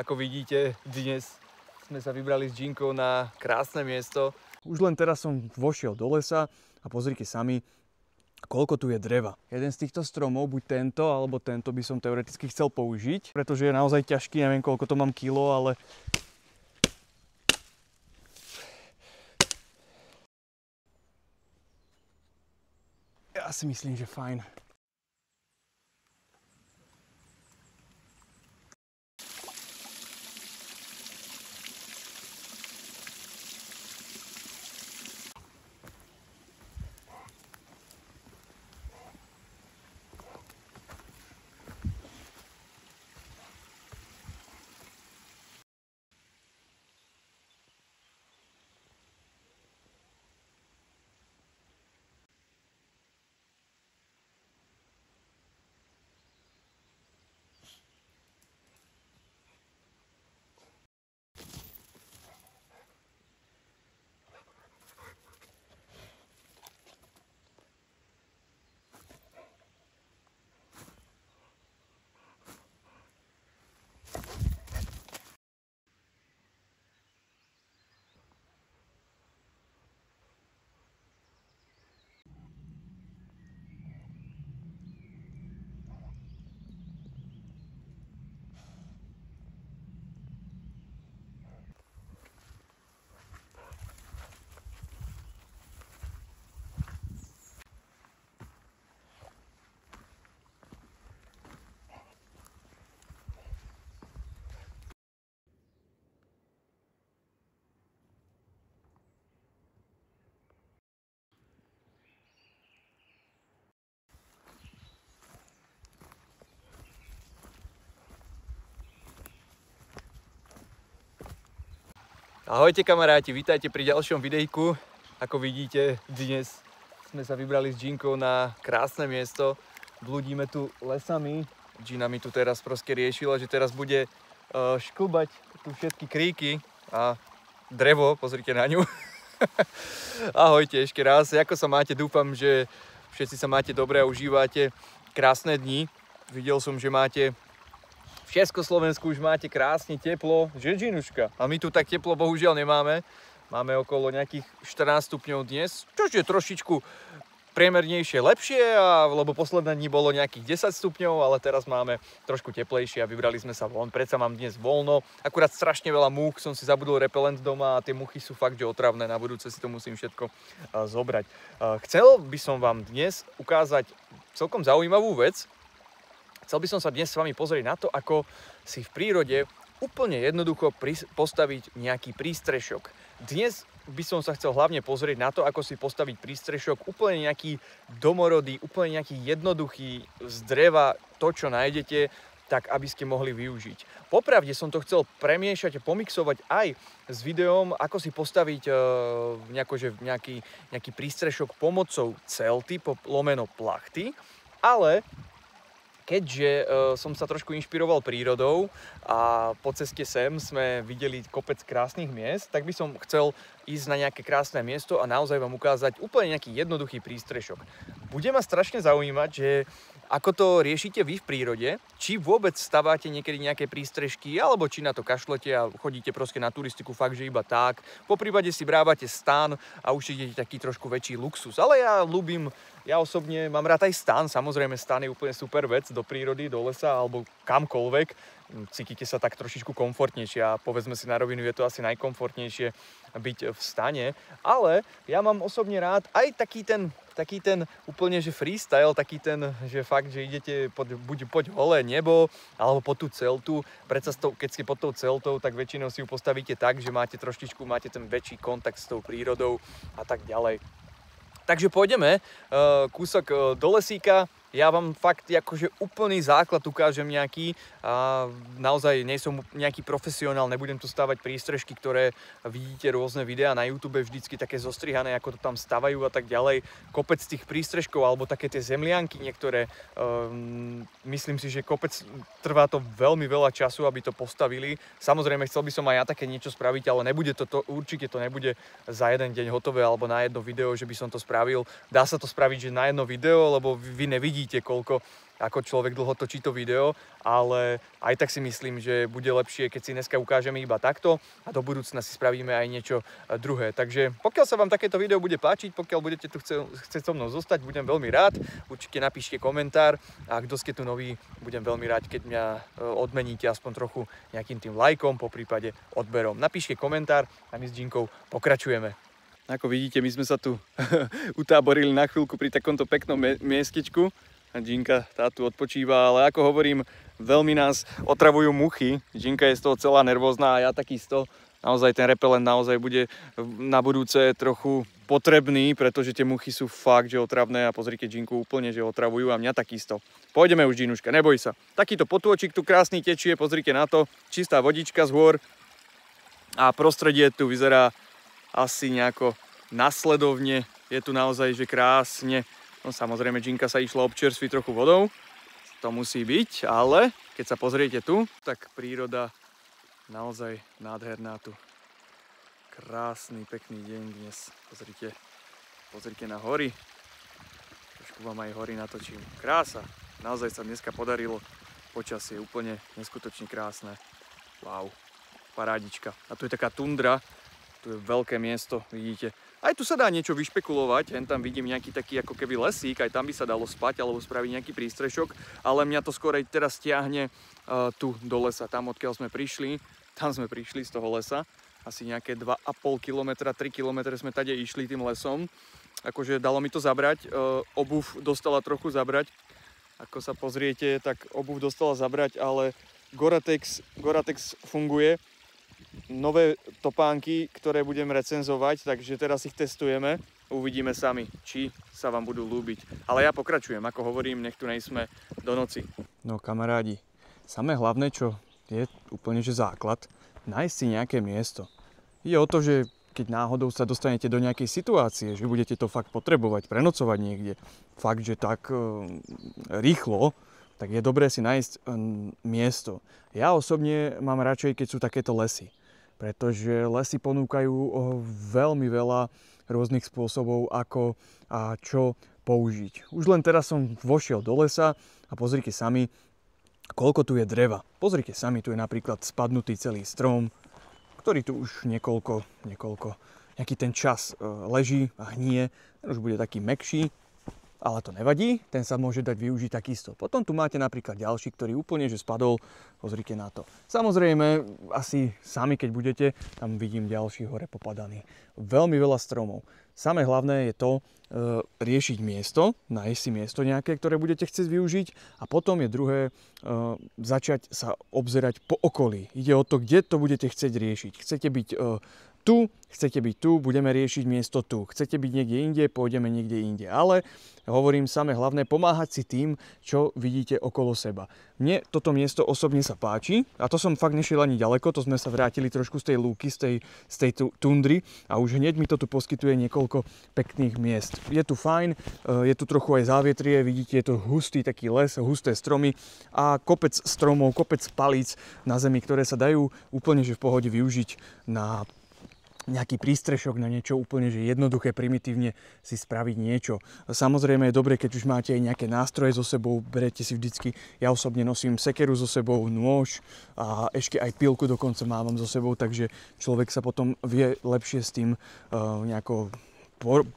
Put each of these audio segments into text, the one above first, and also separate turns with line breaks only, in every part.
Ako vidíte, dnes sme sa vybrali s Ginkou na krásne miesto.
Už len teraz som vošiel do lesa a pozrite sami, koľko tu je dreva. Jeden z týchto stromov, buď tento, alebo tento by som teoreticky chcel použiť, pretože je naozaj ťažký, neviem koľko to mám kilo, ale ja si myslím, že fajn.
Ahojte kamaráti, vítajte pri ďalšom videjku. Ako vidíte, dnes sme sa vybrali s Ginkou na krásne miesto. Blúdime tu lesami. Gina mi tu teraz proste riešila, že teraz bude šklbať tu všetky kríky a drevo, pozrite na ňu. Ahojte ešte raz, ako sa máte? Dúfam, že všetci sa máte dobre a užívate krásne dni. Videl som, že máte v Československu už máte krásne teplo, že Ginuška? A my tu tak teplo bohužiaľ nemáme. Máme okolo nejakých 14 stupňov dnes, čo je trošičku priemernejšie lepšie, lebo posledné dni bolo nejakých 10 stupňov, ale teraz máme trošku teplejšie a vybrali sme sa von. Predsa mám dnes voľno, akurát strašne veľa múch, som si zabudol repelent doma a tie muchy sú fakt, že otravné, na budúce si to musím všetko zobrať. Chcel by som vám dnes ukázať celkom zaujímavú vec. Chcel by som sa dnes s vami pozrieť na to, ako si v prírode úplne jednoducho postaviť nejaký prístrešok. Dnes by som sa chcel hlavne pozrieť na to, ako si postaviť prístrešok úplne nejaký domorodý, úplne nejaký jednoduchý z dreva, to čo nájdete, tak aby ste mohli využiť. Popravde som to chcel premiešať a pomixovať aj s videom, ako si postaviť nejaký prístrešok pomocou celty, lomeno plachty, ale keďže som sa trošku inšpiroval prírodou a po ceste sem sme videli kopec krásnych miest, tak by som chcel ísť na nejaké krásne miesto a naozaj vám ukázať úplne nejaký jednoduchý prístrešok. Bude ma strašne zaujímať, že ako to riešite vy v prírode, či vôbec staváte niekedy nejaké prístrežky, alebo či na to kašlete a chodíte proste na turistiku fakt, že iba tak. Poprípade si brávate stan a už idete taký trošku väčší luxus. Ale ja osobne mám rád aj stan, samozrejme stan je úplne super vec do prírody, do lesa alebo kamkoľvek. Cítite sa tak trošičku komfortnejšie a povedzme si na rovinu, je to asi najkomfortnejšie byť v stane. Ale ja mám osobne rád aj taký ten úplne že freestyle, taký ten, že fakt, že idete buď pod holé nebo alebo pod tú celtu. Predsa keď ste pod tou celtou, tak väčšinou si ju postavíte tak, že máte ten väčší kontakt s tou prírodou a tak ďalej. Takže pôjdeme kúsok do lesíka. Ja vám fakt akože úplný základ ukážem nejaký. Naozaj nie som nejaký profesionál, nebudem tu stavať prístrežky, ktoré vidíte rôzne videá na YouTube, vždycky také zostrihané, ako to tam stavajú a tak ďalej. Kopec tých prístrežkov alebo také tie zemlianky niektoré. Myslím si, že kopec trvá to veľmi veľa času, aby to postavili. Samozrejme, chcel by som aj ja také niečo spraviť, ale určite to nebude za jeden deň hotové alebo na jedno video, že by som to spravil. Dá sa to spraviť, že na jedno video, lebo vy nevidíte vidíte, ako človek dlho točí to video, ale aj tak si myslím, že bude lepšie, keď si dneska ukážeme iba takto a do budúcna si spravíme aj niečo druhé. Takže pokiaľ sa vám takéto video bude páčiť, pokiaľ budete tu chcieť so mnou zostať, budem veľmi rád. Určite napíšte komentár a kto ste tu noví, budem veľmi rád, keď mňa odmeníte aspoň trochu nejakým tým lajkom, po prípade odberom. Napíšte komentár a my s Ginkou pokračujeme. Ako vidíte, my sme sa tu utáborili na chvíľku pri takomto peknom miestečku. A Ginka tá tu odpočíva, ale ako hovorím, veľmi nás otravujú muchy. Ginka je z toho celá nervózna a ja takisto. Naozaj ten repelent naozaj bude na budúce trochu potrebný, pretože tie muchy sú fakt, že otravné a pozrite Ginku úplne, že otravujú a mňa takisto. Pôjdeme už, Ginuška, neboj sa. Takýto potôčik tu krásny tečie, pozrite na to, čistá vodička z hôr a prostredie tu vyzerá asi nejako nasledovne. Je tu naozaj, že krásne. No samozrejme, Ginka sa išla občerstviť trochu vodou, to musí byť, ale keď sa pozriete tu, tak príroda naozaj nádherná tu. Krásny, pekný deň dnes. Pozrite na hory. Trošku vám aj hory natočím. Krása, naozaj sa dneska podarilo. Počasie úplne neskutočne krásne. Wow, parádička. A tu je taká tundra, tu je veľké miesto, vidíte. Aj tu sa dá niečo vyšpekulovať, tam vidím nejaký taký ako keby lesík, aj tam by sa dalo spať alebo spraviť nejaký prístrešok, ale mňa to skôr aj teraz tiahne tu do lesa, tam odkiaľ sme prišli, z toho lesa, asi nejaké 2,5 km, 3 km sme tade išli tým lesom, akože dalo mi to zabrať, obuv dostala trochu zabrať, ako sa pozriete, tak obuv dostala zabrať, ale Gore-Tex funguje. Nové topánky, ktoré budem recenzovať, takže teraz ich testujeme. Uvidíme sami, či sa vám budú ľúbiť. Ale ja pokračujem, ako hovorím, nech tu nejsme do noci. No kamarádi, samé hlavné, čo je úplne že základ, nájsť si nejaké miesto. Ide o to, že keď náhodou sa dostanete do nejakej situácie, že budete to fakt potrebovať, prenocovať niekde, fakt, že tak rýchlo, tak je dobré si nájsť miesto. Ja osobne mám radšej, keď sú takéto lesy, pretože lesy ponúkajú veľmi veľa rôznych spôsobov, ako a čo použiť. Už len teraz som vošiel do lesa a pozrite sami, koľko tu je dreva. Pozrite sami, tu je napríklad spadnutý celý strom, ktorý tu už nejaký ten čas leží a hnie. Ten už bude taký mäkší. Ale to nevadí, ten sa môže dať využiť takisto. Potom tu máte napríklad ďalší, ktorý úplne že spadol, pozrite na to. Samozrejme, asi sami keď budete, tam vidím ďalší hore popadaný. Veľmi veľa stromov. Samé hlavné je to riešiť miesto, nájsť si miesto nejaké, ktoré budete chcieť využiť a potom je druhé začať sa obzerať po okolí. Ide o to, kde to budete chcieť riešiť. Chcete byť chcete byť tu, budeme riešiť miesto tu. Chcete byť niekde inde, pôjdeme niekde inde. Ale hovorím samé hlavné, pomáhať si tým, čo vidíte okolo seba. Mne toto miesto osobne sa páči a to som fakt nešiel ani ďaleko, to sme sa vrátili trošku z tej lúky, z tej tundry a už hneď mi to tu poskytuje niekoľko pekných miest. Je tu fajn, je tu trochu aj závietrie, vidíte, je to hustý taký les, husté stromy a kopec stromov, kopec palíc na zemi, ktoré sa dajú úplne že v pohode využiť na nejaký prístrešok, na niečo úplne že jednoduché, primitívne si spraviť niečo. Samozrejme je dobre, keď už máte aj nejaké nástroje so sebou, berete si vždycky, ja osobne nosím sekeru so sebou, nôž a ešte aj pilku dokonca mávam so sebou, takže človek sa potom vie lepšie s tým nejako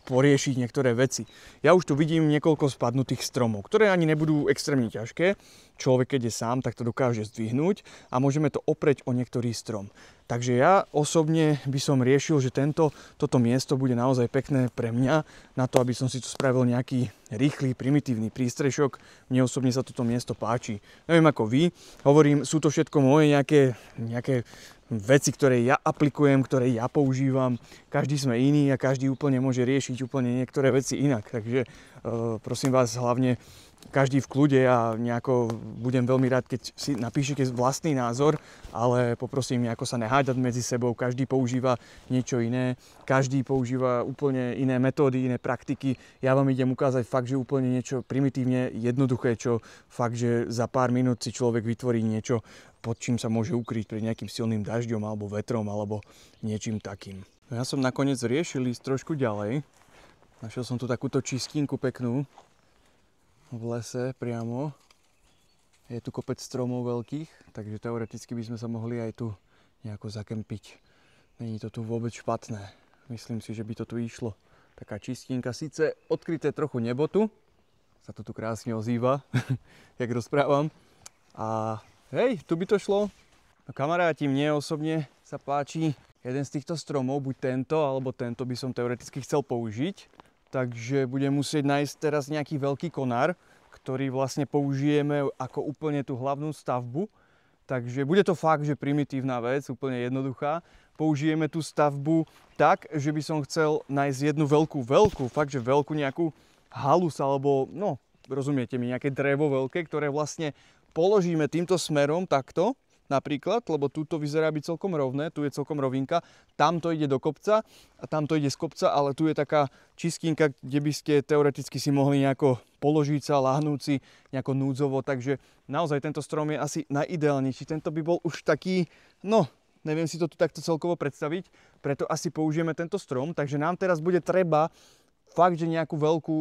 poriešiť niektoré veci. Ja už tu vidím niekoľko spadnutých stromov, ktoré ani nebudú extrémne ťažké. Človek, keď je sám, tak to dokáže zdvihnúť a môžeme to oprieť o niektorý strom. Takže ja osobne by som riešil, že toto miesto bude naozaj pekné pre mňa, na to, aby som si tu spravil nejaký rýchly, primitívny prístrešok. Mne osobne sa toto miesto páči. Neviem ako vy, hovorím, sú to všetko moje nejaké veci, ktoré ja aplikujem, ktoré ja používam. Každý sme iný a každý úplne môže riešiť úplne niektoré veci inak. Takže prosím vás, hlavne každý v kľude a nejako budem veľmi rád, keď si napíšete vlastný názor, ale poprosím nejako sa nehádať medzi sebou. Každý používa niečo iné, každý používa úplne iné metódy, iné praktiky. Ja vám idem ukázať fakt, že úplne niečo primitívne jednoduché, čo fakt, že za pár minút si človek vytvorí niečo, pod čím sa môže ukryť pred nejakým silným dažďom alebo vetrom alebo niečím takým. Ja som nakoniec riešil ísť trošku ďalej. Našiel som tu takúto čistinku peknú.
v lese priamo. Je tu kopec stromov veľkých, takže teoreticky by sme sa mohli aj tu nejako zakempiť. Není to tu vôbec špatné. Myslím si, že by to tu išlo. Taká čistinka, síce odkryté trochu nebo tu, sa to tu krásne ozýva, jak rozprávam. A hej, tu by to šlo. No kamaráti, mne osobne sa páči jeden z týchto stromov, buď tento, alebo tento by som teoreticky chcel použiť. Takže budem musieť nájsť teraz nejaký veľký konár, ktorý vlastne použijeme ako úplne tú hlavnú stavbu. Takže bude to fakt, že primitívna vec, úplne jednoduchá. Použijeme tú stavbu tak, že by som chcel nájsť jednu veľkú, fakt, že veľkú nejakú halus, alebo no, rozumiete mi, nejaké drevo veľké, ktoré vlastne položíme týmto smerom takto, napríklad, lebo tu to vyzerá byť celkom rovné, tu je celkom rovinka, tam to ide do kopca a tam to ide z kopca, ale tu je taká čistinka, kde by ste teoreticky si mohli nejako položiť sa, láhnúť si nejako núdzovo, takže naozaj tento strom je asi najideálnejší. Tento by bol už taký, no, neviem si to tu takto celkovo predstaviť, preto asi použijeme tento strom, takže nám teraz bude treba fakt, že nejakú veľkú,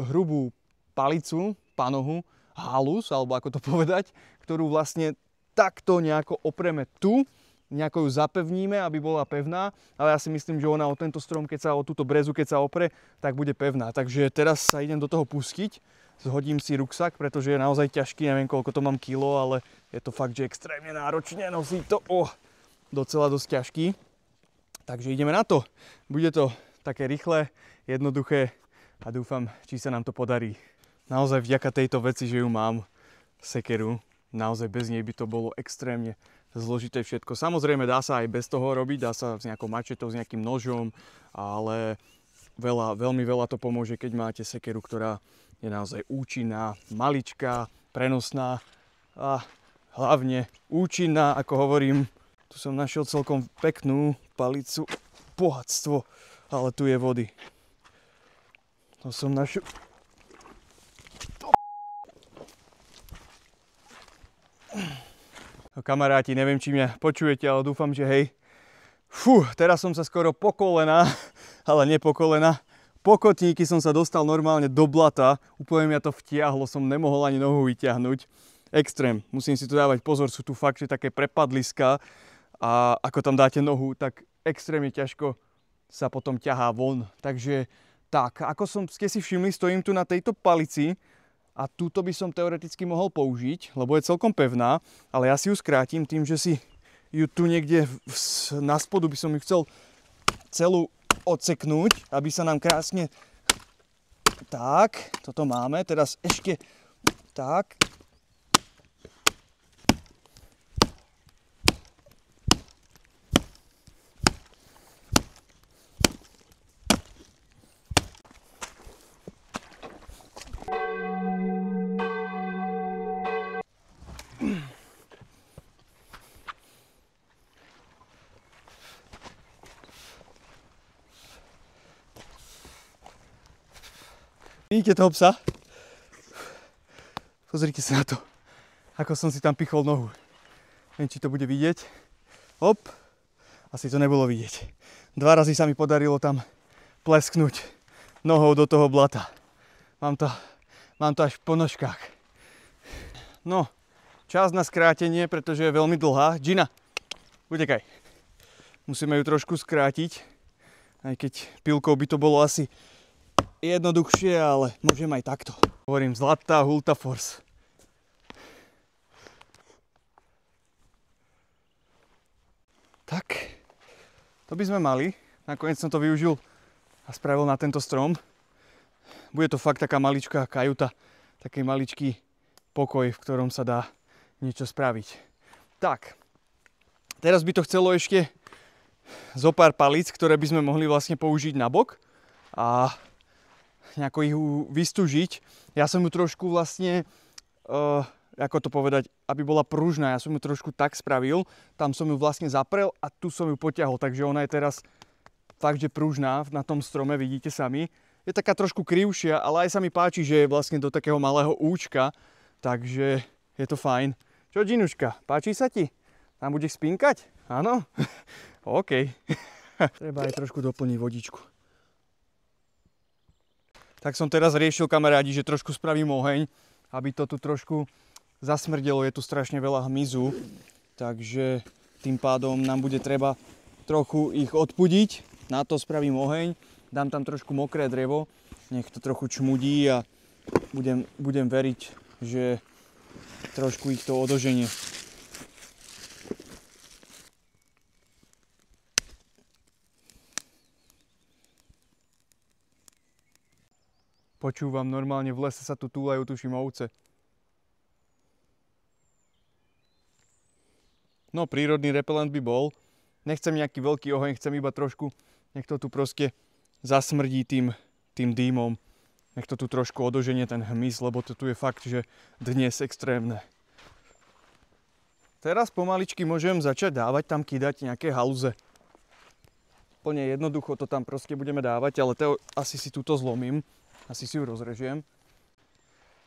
hrubú palicu, panohu, halus, alebo ako to povedať, ktorú vlastne takto nejako opreme tu, nejako ju zapevníme, aby bola pevná, ale ja si myslím, že ona o tento strom, keď sa o túto brezu, keď sa opre, tak bude pevná. Takže teraz sa idem do toho pustiť, zhodím si ruksak, pretože je naozaj ťažký, neviem koľko to mám kilo, ale je to fakt, že extrémne náročne nosí to, docela dosť ťažký. Takže ideme na to. Bude to také rýchle, jednoduché a dúfam, či sa nám to podarí. Naozaj vďaka tejto veci, že ju mám, sekeru, naozaj bez nej by to bolo extrémne zložité všetko. Samozrejme dá sa aj bez toho robiť, dá sa s nejakou mačetou, s nejakým nožom, ale veľmi veľa to pomôže, keď máte sekeru, ktorá je naozaj účinná, maličká, prenosná a hlavne účinná, ako hovorím. Tu som našiel celkom peknú palicu, bohatstvo, ale tu je vody. To som našiel... Kamaráti, neviem, či mňa počujete, ale dúfam, že hej. Teraz som sa skoro po kolena, ale nie po kolena. Po kotníky som sa dostal normálne do blata. Úplne mňa to vtiahlo, som nemohol ani nohu vyťahnuť. Extrém, musím si tu dávať pozor, sú tu fakt, že také prepadliska a ako tam dáte nohu, tak extrémne ťažko sa potom ťahá von. Takže tak, ako ste si všimli, stojím tu na tejto palici. A túto by som teoreticky mohol použiť, lebo je celkom pevná, ale ja si ju skrátim tým, že si ju tu niekde na spodu by som ju chcel celú odseknúť, aby sa nám krásne... Tak, toto máme, teraz ešte tak. Vidíte toho psa? Pozrite sa na to, ako som si tam pichol nohu. Neviem, či to bude vidieť. Hop, asi to nebolo vidieť. 2 razy sa mi podarilo tam plesknúť nohou do toho blata. Mám to až po nožkách. No, čas na skrátenie, pretože je veľmi dlhá. Gina, utekaj. Musíme ju trošku skrátiť, aj keď pilkou by to bolo asi jednoduchšie, ale môžem aj takto. Hovorím, zlatá Hulta Force. Tak, to by sme mali. Nakoniec som to využil a spravil na tento strom. Bude to fakt taká maličká kajuta, taký maličký pokoj, v ktorom sa dá niečo spraviť. Tak, teraz by to chcelo ešte zo pár palíc, ktoré by sme mohli vlastne použiť na bok a nejako ich vystúžiť. Ja som ju trošku vlastne, ako to povedať, aby bola pružná. Ja som ju trošku tak spravil, tam som ju vlastne zaprel a tu som ju potiahol, takže ona je teraz fakt, že pružná na tom strome, vidíte sami. Je taká trošku krivšia, ale aj sa mi páči, že je vlastne do takého malého účka, takže je to fajn. Čo, Ginuška, páči sa ti? Tam budeš spinkať? Áno? OK. Treba aj trošku doplniť vodičku. Tak som teraz riešil, kamarádi, že trošku spravím oheň, aby to tu trošku zasmrdelo. Je tu strašne veľa hmyzu, takže tým pádom nám bude treba trochu ich odpudiť. Na to spravím oheň, dám tam trošku mokré drevo, nech to trochu čmudí a budem veriť, že trošku ich to odoženie. Počúvam, normálne v lese sa tu túlajú, tuším, ovce. No, prírodný repelent by bol. Nechcem nejaký veľký oheň, chcem iba trošku, nech to tu proste zasmrdí tým dýmom. Nech to tu trošku odoženie ten hmyz, lebo to tu je fakt, že dnes extrémne. Teraz pomaličky môžem začať dávať tam, kýdať nejaké halúze. Plne jednoducho to tam proste budeme dávať, ale to asi si túto zlomím. Asi si ju rozrežiem.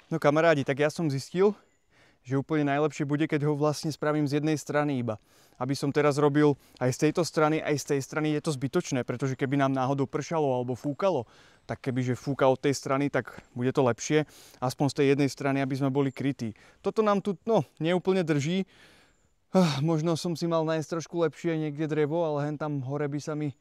No kamarádi, tak ja som zistil, že úplne najlepšie bude, keď ho vlastne spravím z jednej strany iba. Aby som teraz robil aj z tejto strany, aj z tej strany, je to zbytočné, pretože keby nám náhodou pršalo alebo fúkalo, tak kebyže fúka od tej strany, tak bude to lepšie. Aspoň z tej jednej strany, aby sme boli krytí. Toto nám tu, neúplne drží. Možno som si mal nájsť trošku lepšie niekde drevo, ale hen tam hore by sa mi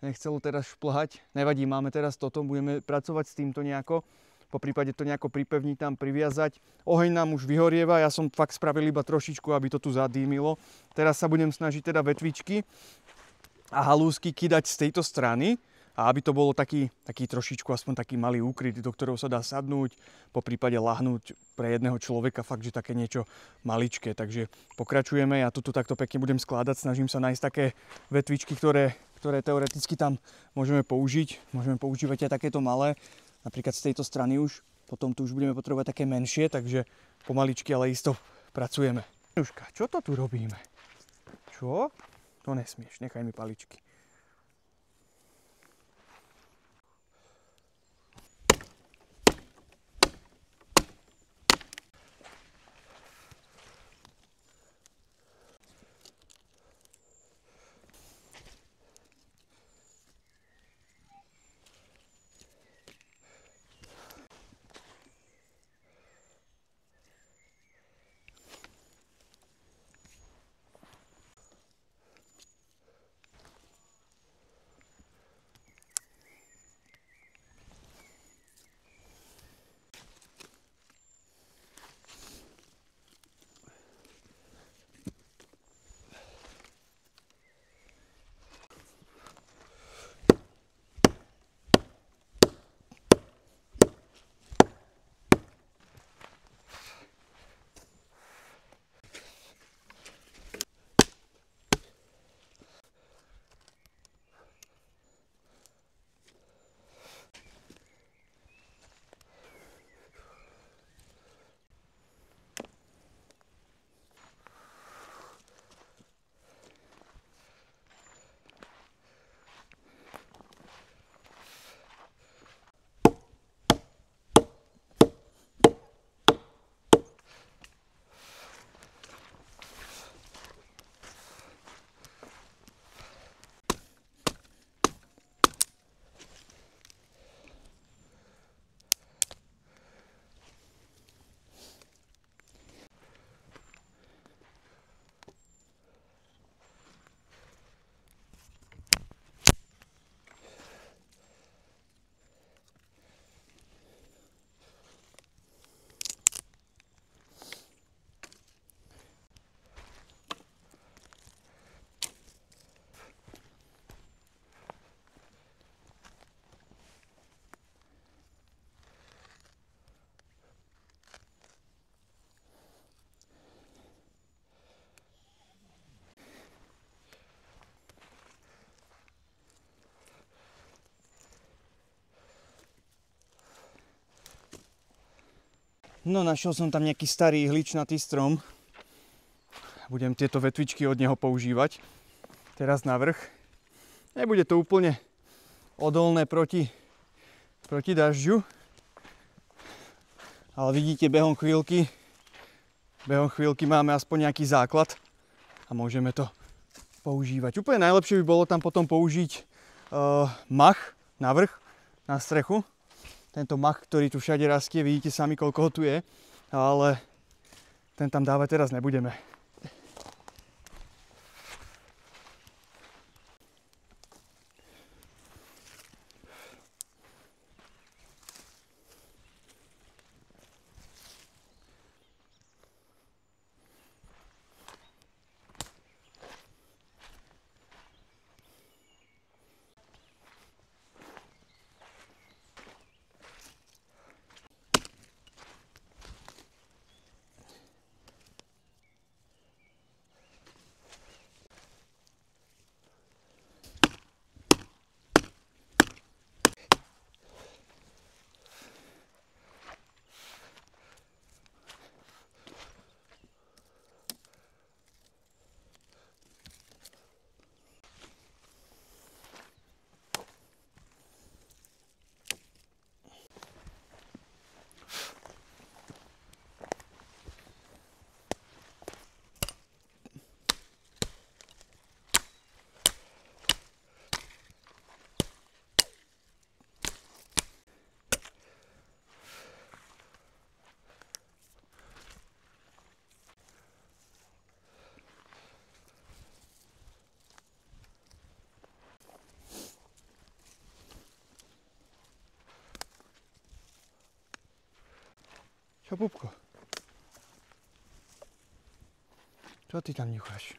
nechcelo teraz šplhať. Nevadí, máme teraz toto, budeme pracovať s týmto nejako. Po prípade to nejako pripevniť tam, priviazať. Oheň nám už vyhorieva, ja som fakt spravil iba trošičku, aby to tu zadýmilo. Teraz sa budem snažiť teda vetvičky a halúsky kydať z tejto strany. A aby to bolo taký trošičku, aspoň taký malý úkryt, do ktorého sa dá sadnúť, po prípade lahnúť pre jedného človeka, fakt, že také niečo maličké. Takže pokračujeme, ja to tu takto pekne budem skladať, snažím sa nájsť také vetvičky, ktoré teoreticky tam môžeme použiť. Môžeme používať aj takéto malé, napríklad z tejto strany už. Potom tu už budeme potrebovať také menšie, takže pomaličky, ale isto pracujeme. Južka, čo to tu robíme? Čo? To nesmieš, nechaj mi paličky. No, našiel som tam nejaký starý ihličnatý strom. Budem tieto vetvičky od neho používať. Teraz na vrch. Nebude to úplne odolné proti dažďu. Ale vidíte, behom chvíľky máme aspoň nejaký základ a môžeme to používať. Úplne najlepšie by bolo tam potom použiť mach na vrch, na strechu. tento mach, ktorý tu všade rastie, vidíte sami, koľko ho tu je, ale ten tam dávať teraz nebudeme. Čo, pupko? Čo ty tam ňucháš?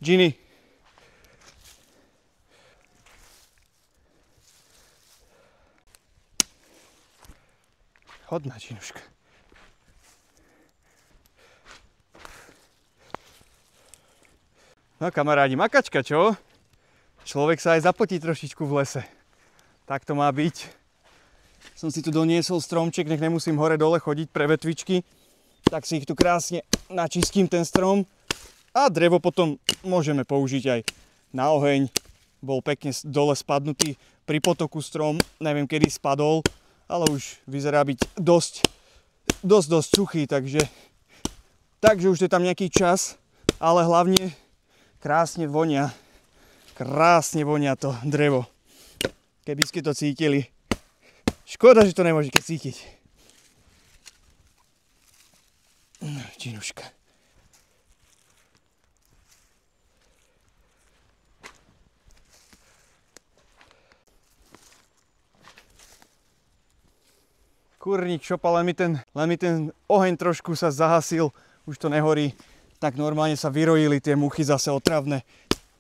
Ginny. Hodná Ginuška. No kamarádi, makačka, čo? Človek sa aj zapotí trošičku v lese. Tak to má byť. Som si tu doniesol stromček, nech nemusím hore dole chodiť pre vetvičky. Tak si ich tu krásne načistím ten strom. A drevo potom môžeme použiť aj na oheň. Bol pekne dole spadnutý pri potoku strom. Neviem, kedy spadol, ale už vyzerá byť dosť suchý, takže už je tam nejaký čas, ale hlavne krásne vonia to drevo. Keby ste to cítili. Škoda, že to nemôžete cítiť. Činuška. Kurník šopa, len mi ten oheň trošku sa zahasil, už to nehorí. Tak normálne sa vyrojili tie muchy zase otravné.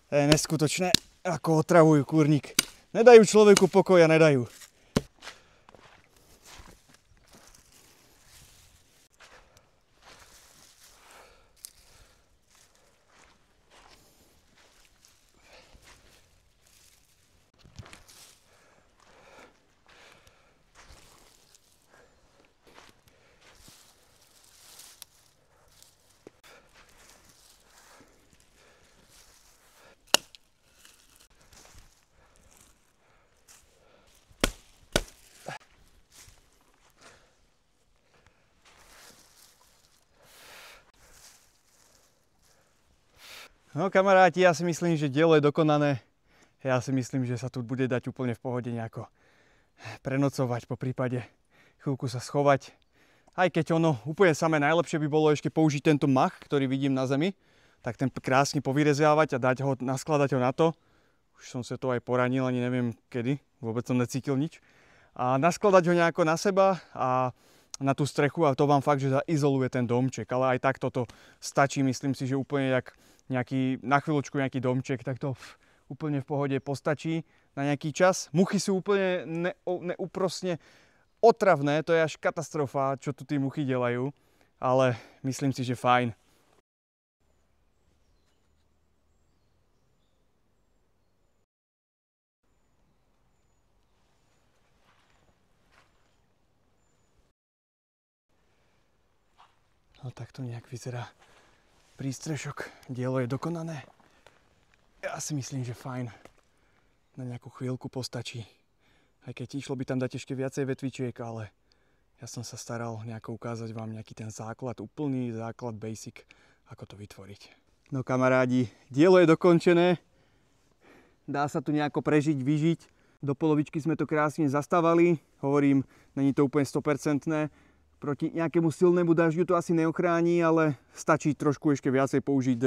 To je neskutočné, ako otravujú kurník. Nedajú človeku pokoja, nedajú. No kamaráti, ja si myslím, že dielo je dokonané. Ja si myslím, že sa tu bude dať úplne v pohode nejako prenocovať, po prípade chvíľku sa schovať. Aj keď ono úplne samé najlepšie by bolo ešte použiť tento mach, ktorý vidím na zemi, tak ten krásne povyreziavať a dať ho, naskladať ho na to. Už som sa to aj poranil, ani neviem kedy, vôbec som necítil nič. A naskladať ho nejako na seba a na tú strechu a to vám fakt, že zaizoluje ten domček. Ale aj tak toto stačí, myslím si, že úplne jak na chvíľočku nejaký domček, tak to úplne v pohode postačí na nejaký čas. Muchy sú úplne neúprosne otravné, to je až katastrofa, čo tu tí muchy delajú, ale myslím si, že fajn. No tak to nejak vyzerá prístrešok. Dielo je dokonané. Ja si myslím, že fajn. Na nejakú chvíľku postačí. Aj keď išlo by tam dať ešte viacej vetvičiek, ale ja som sa staral nejako ukázať vám nejaký ten základ, úplný základ, basic, ako to vytvoriť. No kamarádi, dielo je dokončené. Dá sa tu nejako prežiť, vyžiť. Do polovičky sme to krásne zastávali. Hovorím, není to úplne 100%. Proti nejakému silnému dažďu to asi neochráni, ale stačí trošku ešte viacej použiť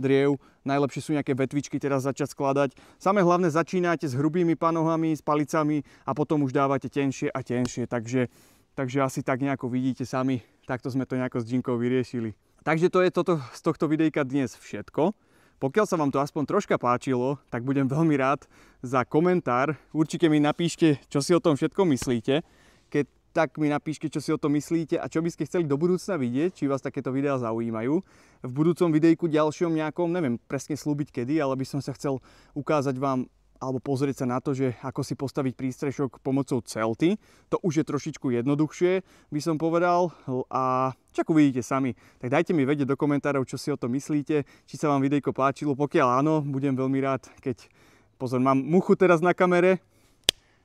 driev. Najlepšie sú nejaké vetvičky teraz začať skladať. Samé hlavné začínate s hrubými panohami, s palicami a potom už dávate tenšie a tenšie. Takže asi tak nejako vidíte sami. Takto sme to nejako s Ginkou vyriešili. Takže to je toto z tohto videjka dnes všetko. Pokiaľ sa vám to aspoň troška páčilo, tak budem veľmi rád za komentár. Určite mi napíšte, čo si o tom všetko myslíte. Keď tak mi napíšte, čo si o tom myslíte a čo by ste chceli do budúcna vidieť, či vás takéto videá zaujímajú. V budúcom videjku ďalšom nejakom, neviem presne slúbiť kedy, ale by som sa chcel ukázať vám alebo pozrieť sa na to, že ako si postaviť prístrešok pomocou celty. To už je trošičku jednoduchšie, by som povedal. A čak uvidíte sami. Tak dajte mi vedieť do komentárov, čo si o tom myslíte, či sa vám videjko páčilo. Pokiaľ áno, budem veľmi rád, keď... Pozor, mám muchu teraz na kamere.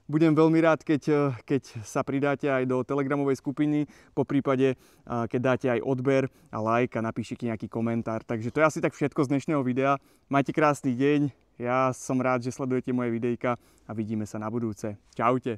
Budem veľmi rád, keď sa pridáte aj do telegramovej skupiny, poprípade keď dáte aj odber a like a napíšete nejaký komentár. Takže to je asi tak všetko z dnešného videa. Majte krásny deň. Ja som rád, že sledujete moje videjka a vidíme sa na budúce. Čaute.